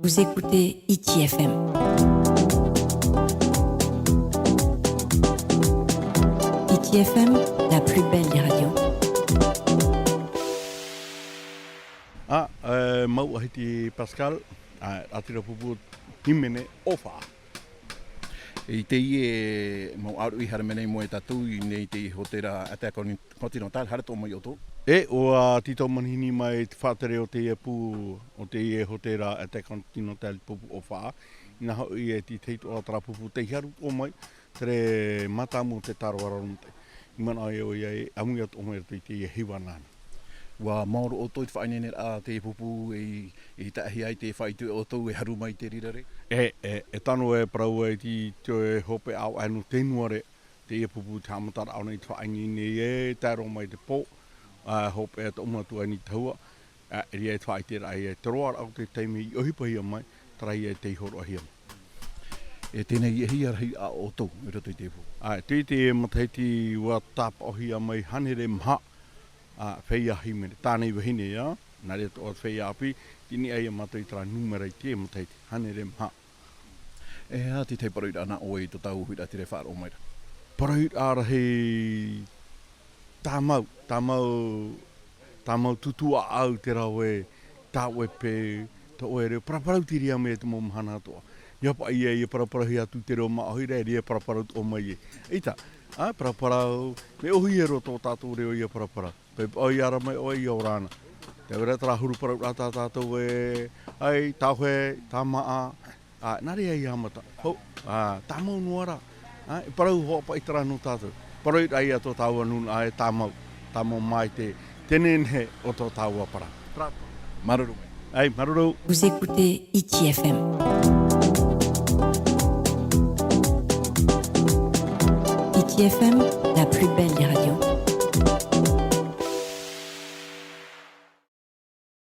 Vous écoutez ITFM. ITFM, la plus belle des radios. Mau ahiti Pascal, atira pupu himene ofa. I te ie mau aru I hara menei mo e tatu I nei te hotera Attack on Continental hara tō mai o tō. O a tito manhini mai te whātere o te ie pū o te ie hotera Attack Continental pupu ofa. Ina hau I e ti teito o tara pupu te hiaru o mai, tere matamu te tarawararonte. Imana e o iei amunga tō mai te ie hiwanana. Wa maoro o tō I te whainene a te pupu I tahi ai te whaitu o tō e haru mai te rirare. E tano e parau e ti te hope au anu tenuare te ie pupu te hamatara au nei te whaingi ni e taro mai te pō. Hope e te umatu ai ni taua. E ria e te whaitera ai e te roar au te teimi I ohipahia mai, tarai e te ihoro ahia. E tēnei e hiarahi a o tō I roto I te pupu. Te te e mataiti ua tāpa ohia mai hanere mha. Whea himene, tānei wahine ia, nā rea tō whea api, tini ai matai tara numera I te mataiti, hanere mha. E hati te paruit ana o I tō tau huira te re whaaro maira. Paruit arahi tāmau tutua au te rawe, tāwe pē, tā oe reo, paraparau tiri ame te mō mahana atoa. Iapa ia I paraparahi atu te reo maohira, e rea paraparau o mai e. Eita, paraparau, me ohi e ro tō tātou reo ia paraparau. Oi ara mai oi o rana. Te wera tara huru parau rata tātou e, ai, tāwhe, tā maa, nare ai amata. Hau, tā mau nuara. E parau hopa I tara no tātou. Parau ai a tō tāua nuna ai tā mau mai te tenene o tō tāua para. Maruru mai. Ai, maruru. Vous écoutez ITFM. ITFM, la plus belle des radios.